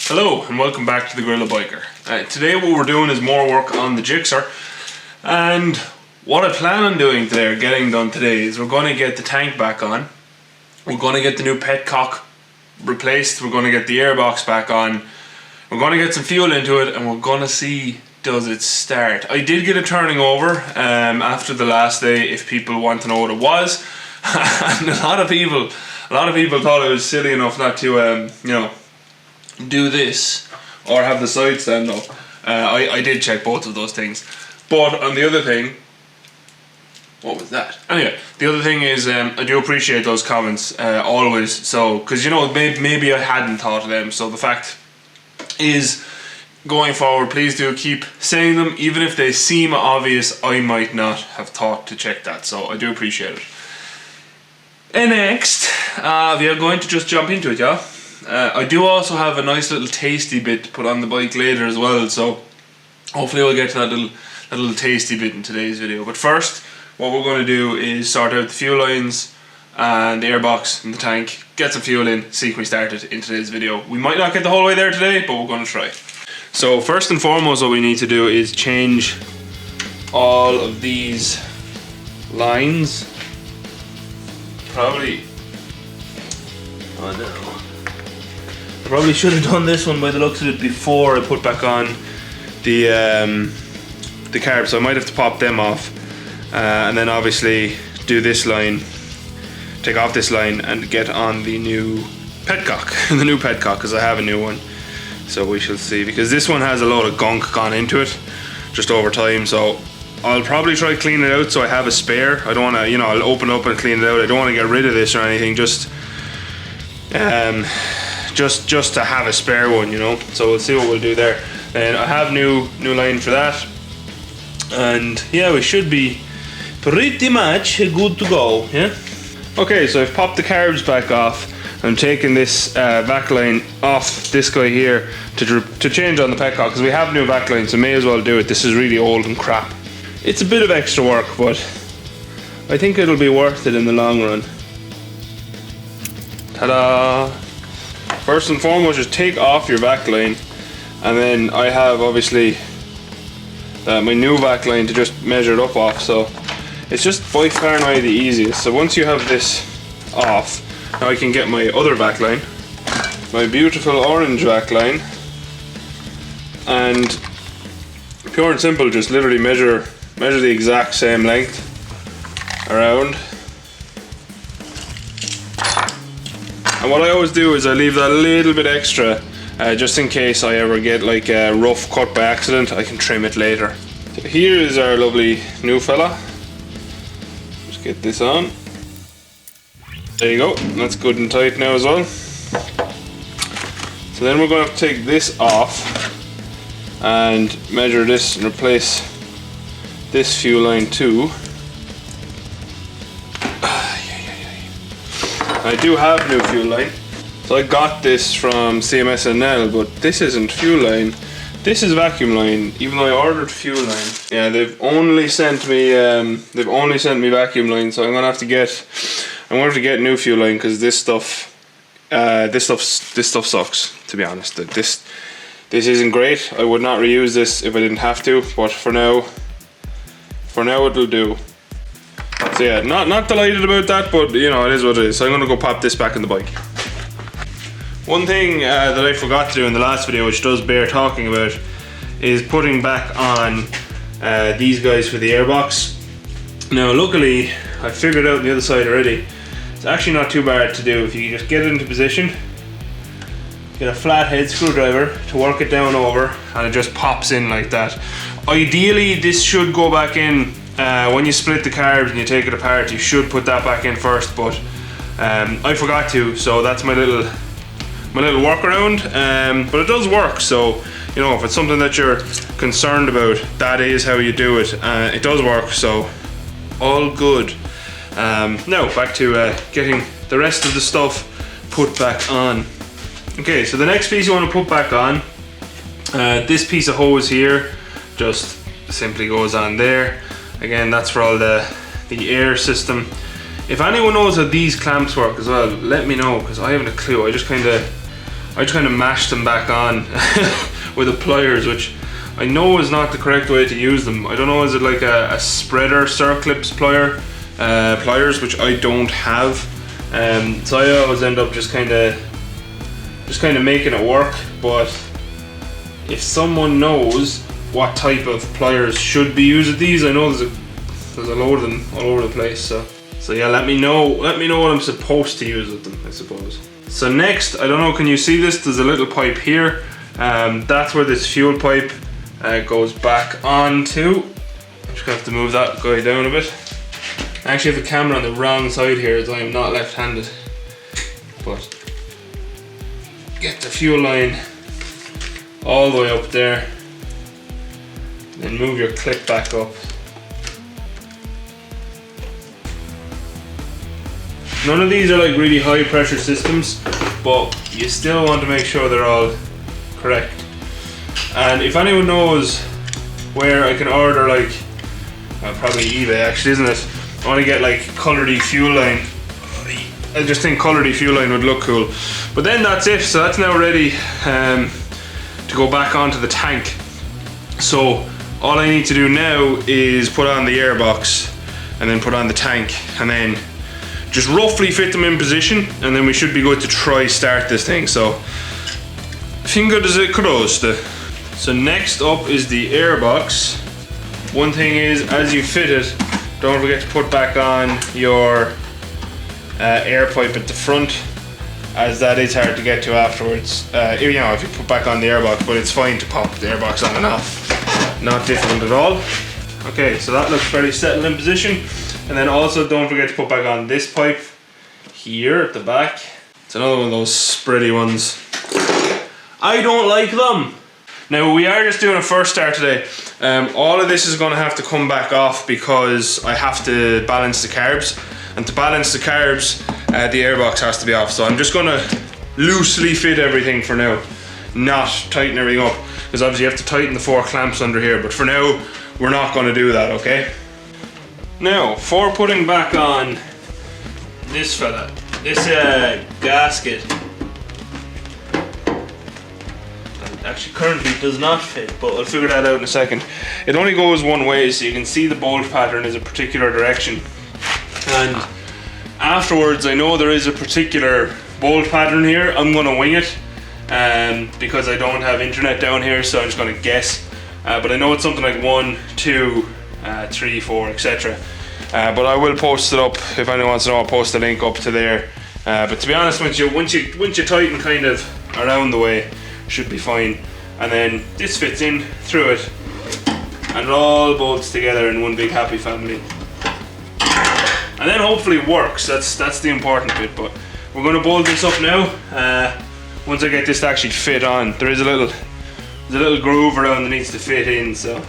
Hello and welcome back to the GorillaBiker. Today what we're doing is more work on the gsxr, and what I plan on doing today, or getting done today, is we're going to get the tank back on, we're going to get the new Packtalk replaced, we're going to get the airbox back on, we're going to get some fuel into it, and we're going to see does it start. I did get a turning over after the last day, if people want to know what it was. And a lot of people thought I was silly enough not to do this or have the side stand up. I did check both of those things, but on the other thing, what was that? Anyway, the other thing is I do appreciate those comments always, so because maybe I hadn't thought of them, so the fact is, going forward, please do keep saying them, even if they seem obvious. I might not have thought to check that, so I do appreciate it. And next, we are going to just jump into it, yeah? I do also have a nice little tasty bit to put on the bike later as well, so hopefully we'll get to that little tasty bit in today's video. But first, what we're going to do is sort out the fuel lines and the airbox and the tank, get some fuel in, see if we start it in today's video. We might not get the whole way there today, but we're going to try. So first and foremost, what we need to do is change all of these lines. I probably should have done this one by the looks of it before I put back on the carbs, so I might have to pop them off, and then obviously do this line, take off this line, and get on the new Packtalk, the new Packtalk, because I have a new one. So we shall see, because this one has a lot of gunk gone into it just over time, so I'll probably try to clean it out so I have a spare. I don't want to, I'll open up and clean it out. I don't want to get rid of this or anything, just to have a spare one, so we'll see what we'll do there. And I have new line for that, and yeah, we should be pretty much good to go. Yeah. Okay, so I've popped the carbs back off. I'm taking this back line off this guy here to change on the Packtalk, because we have new back line, so may as well do it. This is really old and crap. It's a bit of extra work, but I think it'll be worth it in the long run. Ta-da! First and foremost, just take off your back line, and then I have obviously my new back line to just measure it up off, so it's just by far and away the easiest. So once you have this off, now I can get my other back line, my beautiful orange back line, and pure and simple, just literally measure the exact same length around. And what I always do is I leave that little bit extra just in case I ever get like a rough cut by accident. I can trim it later. So here is our lovely new fella. Just get this on. There you go, that's good and tight now as well. So then we're going to have to take this off and measure this and replace this fuel line too. I do have new fuel line, so I got this from CMSNL, but this isn't fuel line, this is vacuum line, even though I ordered fuel line. Yeah, they've only sent me vacuum line, so I'm gonna have to get new fuel line, because this stuff sucks, to be honest. This isn't great. I would not reuse this if I didn't have to, but for now it'll do. So yeah, not delighted about that, but it is what it is. So I'm gonna go pop this back in the bike. One thing that I forgot to do in the last video, which does bear talking about, is putting back on these guys for the airbox. Now luckily I figured out the other side already. It's actually not too bad to do. If you just get it into position, get a flathead screwdriver to work it down over, and it just pops in like that. Ideally this should go back in when you split the carbs and you take it apart. You should put that back in first, but I forgot to, so that's my little workaround. But it does work, so if it's something that you're concerned about, that is how you do it. It does work, so all good. Now back to getting the rest of the stuff put back on. Okay, so the next piece you want to put back on, this piece of hose here just simply goes on there. Again, that's for all the air system. If anyone knows how these clamps work as well, let me know, because I haven't a clue. I I just kind of mashed them back on with the pliers, which I know is not the correct way to use them. I don't know, is it like a spreader circlips pliers, which I don't have. So I always end up just kind of making it work. But if someone knows what type of pliers should be used with these, I know there's a load of them all over the place. So yeah, let me know what I'm supposed to use with them, I suppose. So next, I don't know, can you see this? There's a little pipe here. That's where this fuel pipe goes back onto. I'm just gonna have to move that guy down a bit. I actually have the camera on the wrong side here, as I am not left-handed. But get the fuel line all the way up there. Then move your clip back up. None of these are like really high pressure systems, but you still want to make sure they're all correct. And if anyone knows where I can order, like, probably eBay actually, isn't it? I want to get like colouredy fuel line. I just think colouredy fuel line would look cool. But then that's it, so that's now ready to go back onto the tank. So all I need to do now is put on the airbox and then put on the tank, and then just roughly fit them in position, and then we should be good to try start this thing. So fingers crossed. So next up is the airbox. One thing is, as you fit it, don't forget to put back on your air pipe at the front, as that is hard to get to afterwards. You know, if you put back on the airbox, but it's fine to pop the airbox on and off. Not difficult at all. Okay, so that looks fairly settled in position. And then also don't forget to put back on this pipe here at the back. It's another one of those spready ones. I don't like them. Now we are just doing a first start today. All of this is going to have to come back off because I have to balance the carbs. And to balance the carbs, the airbox has to be off. So I'm just going to loosely fit everything for now, not tighten everything up. Because obviously you have to tighten the 4 clamps under here. But for now, we're not going to do that, okay? Now, for putting back on this fella, this gasket, actually currently does not fit, but I'll figure that out in a second. It only goes one way, so you can see the bolt pattern is a particular direction. And afterwards, I know there is a particular bolt pattern here. I'm going to wing it because I don't have internet down here, so I'm just going to guess. But I know it's something like 1, 2, 3, 4, etc. But I will post it up if anyone wants to know. I'll post the link up to there. But to be honest, once you tighten kind of around the way, should be fine. And then this fits in through it, and it all bolts together in one big happy family. And then hopefully it works. That's the important bit. But we're going to bolt this up now. Once I get this to actually fit on, there's a little groove around that needs to fit in. So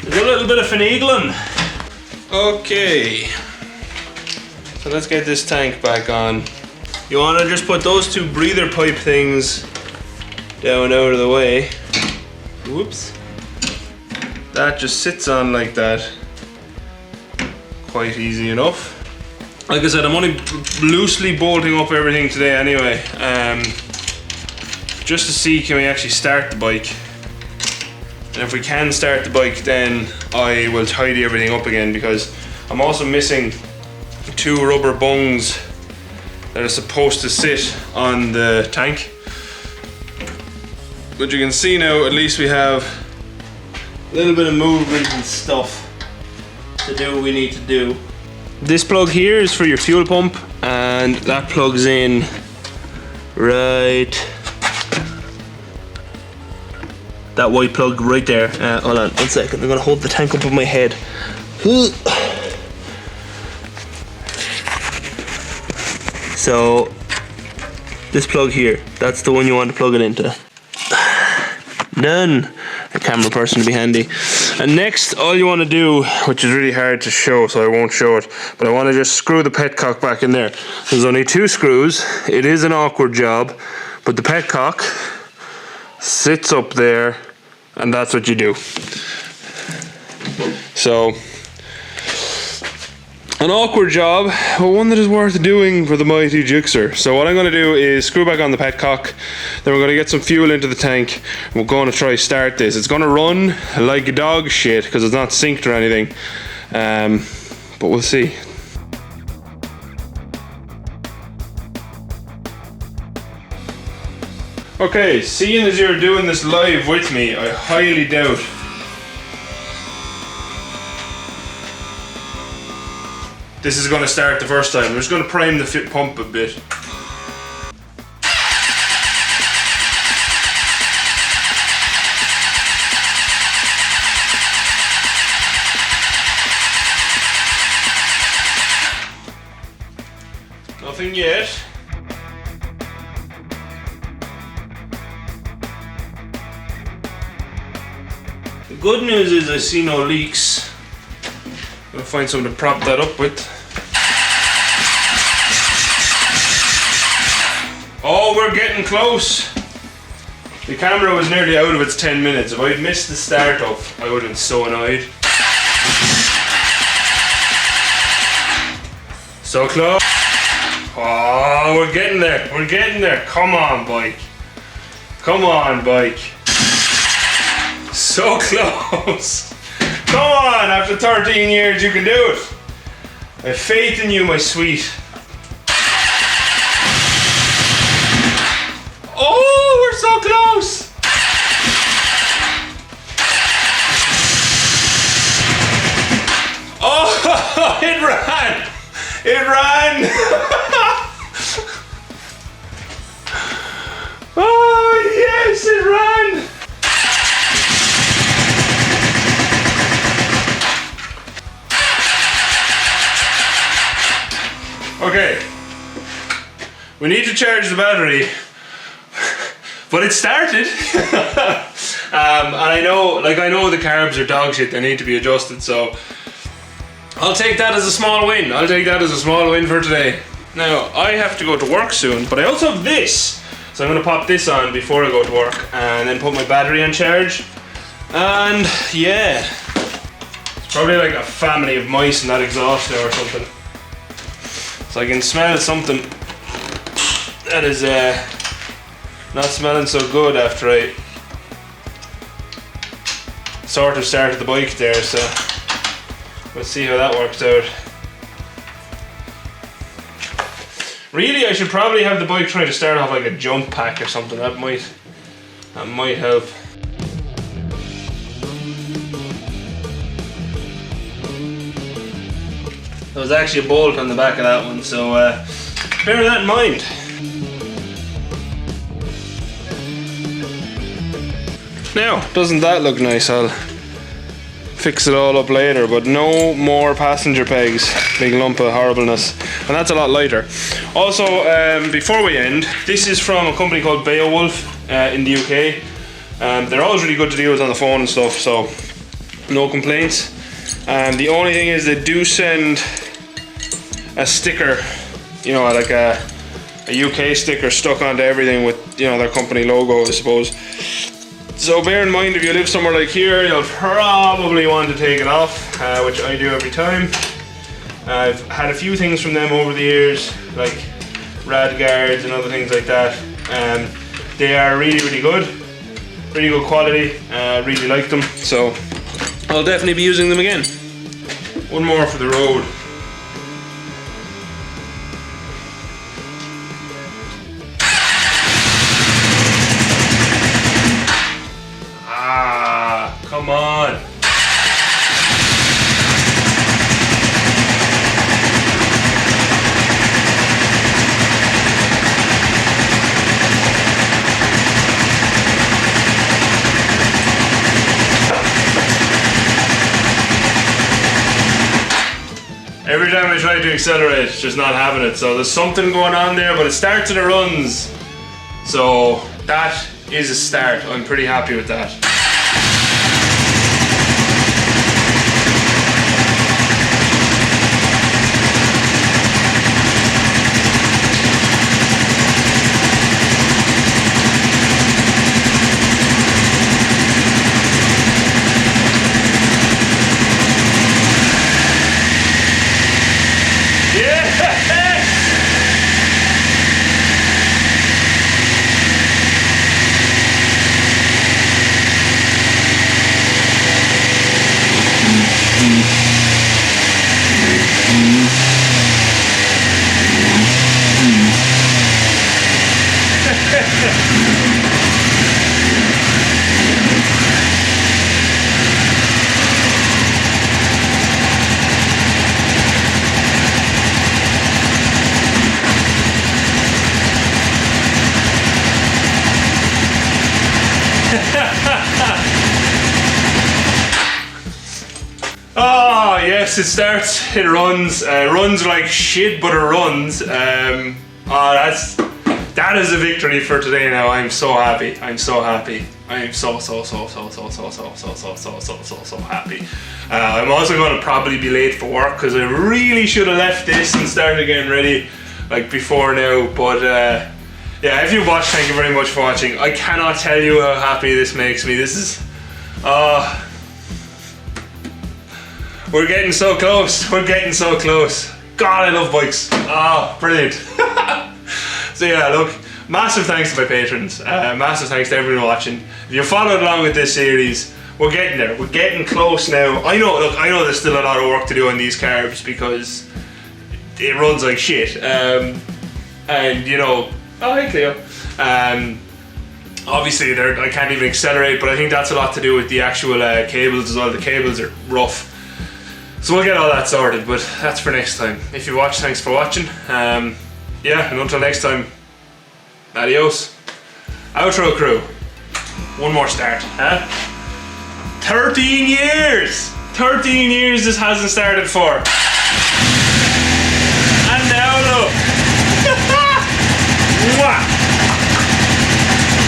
there's a little bit of finagling. Okay, so let's get this tank back on. You want to just put those 2 breather pipe things down out of the way. Whoops. That just sits on like that. Quite easy enough. Like I said, I'm only loosely bolting up everything today anyway. Just to see, can we actually start the bike? And if we can start the bike, then I will tidy everything up again, because I'm also missing 2 rubber bungs that are supposed to sit on the tank. But you can see now, at least we have a little bit of movement and stuff to do what we need to do. This plug here is for your fuel pump, and that plugs in right, that white plug right there. Hold on 1 second, I'm gonna hold the tank up with my head. So this plug here, that's the one you want to plug it into. Done. A camera person to be handy. And next, all you want to do, which is really hard to show, so I won't show it, but I want to just screw the petcock back in there. There's only 2 screws. It is an awkward job, but the petcock sits up there, and that's what you do. So An awkward job, but one that is worth doing for the mighty GSXR. So what I'm going to do is screw back on the Packtalk, then we're going to get some fuel into the tank, and we're going to try start this. It's going to run like dog shit because it's not synced or anything, but we'll see. Okay, seeing as you're doing this live with me, I highly doubt this is going to start the first time. I'm just going to prime the pump a bit. Nothing yet. The good news is I see no leaks. I'm gonna find something to prop that up with. Oh, we're getting close. The camera was nearly out of its 10 minutes. If I'd missed the start up, I would have been so annoyed. So close. Oh, we're getting there. We're getting there. Come on, bike. Come on, bike. So close. Come on, after 13 years you can do it. I have faith in you, my sweet. Oh, we're so close. Oh, it ran. It ran. Oh, yes, it ran. Okay, we need to charge the battery, but it started. And I know the carbs are dog shit, they need to be adjusted, so I'll take that as a small win. I'll take that as a small win for today. Now, I have to go to work soon, but I also have this, so I'm going to pop this on before I go to work and then put my battery on charge. And yeah, it's probably like a family of mice in that exhaust now or something. So I can smell something that is not smelling so good after I sort of started the bike there, so let's see how that works out. Really, I should probably have the bike try to start off like a jump pack or something. That might help. There was actually a bolt on the back of that one, so bear that in mind. Now, doesn't that look nice? I'll fix it all up later, but no more passenger pegs. Big lump of horribleness. And that's a lot lighter. Also, before we end, this is from a company called Beowulf in the UK. They're always really good to deal with on the phone and stuff, so no complaints. The only thing is they do send a sticker, you know, like a UK sticker stuck onto everything with, you know, their company logo, I suppose. So bear in mind, if you live somewhere like here, you'll probably want to take it off, which I do every time. I've had a few things from them over the years, like rad guards and other things like that. They are really, really good quality. Really like them, so I'll definitely be using them again. One more for the road. Come on. Every time I try to accelerate, it's just not having it. So there's something going on there, but it starts and it runs. So that is a start. I'm pretty happy with that. Oh yes, it starts, it runs, runs like shit, but it runs. That is a victory for today now. I'm so happy. I'm so happy. I am so happy. I'm also going to probably be late for work because I really should have left this and started getting ready like before now. But yeah, if you watched, thank you very much for watching. I cannot tell you how happy this makes me. This is, we're getting so close. We're getting so close. God, I love bikes. Oh, brilliant. So yeah, look, massive thanks to my patrons. Massive thanks to everyone watching. If you followed along with this series, we're getting there. We're getting close now. I know, look, I know there's still a lot of work to do on these carbs because it runs like shit. And you know, oh hey Cleo. Obviously I can't even accelerate, but I think that's a lot to do with the actual cables as well. The cables are rough. So we'll get all that sorted, but that's for next time. If you watched, thanks for watching. Yeah, and until next time, adios. Outro crew. One more start, huh? 13 years! 13 years this hasn't started for. And now look.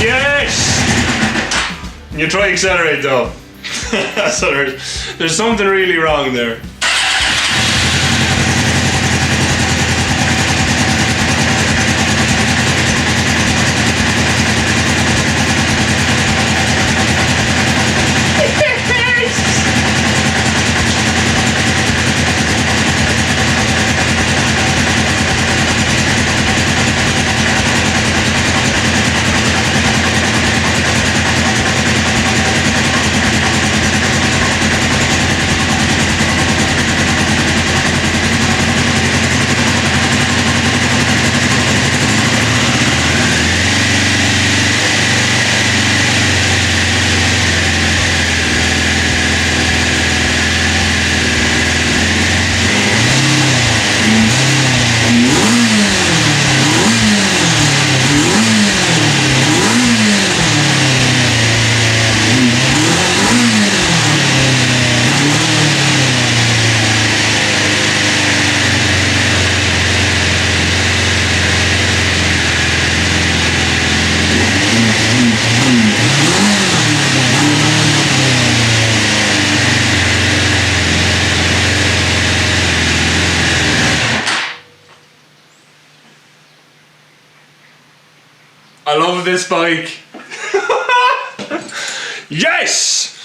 Yes! You try accelerate though. So there's something really wrong there. I love this bike. Yes!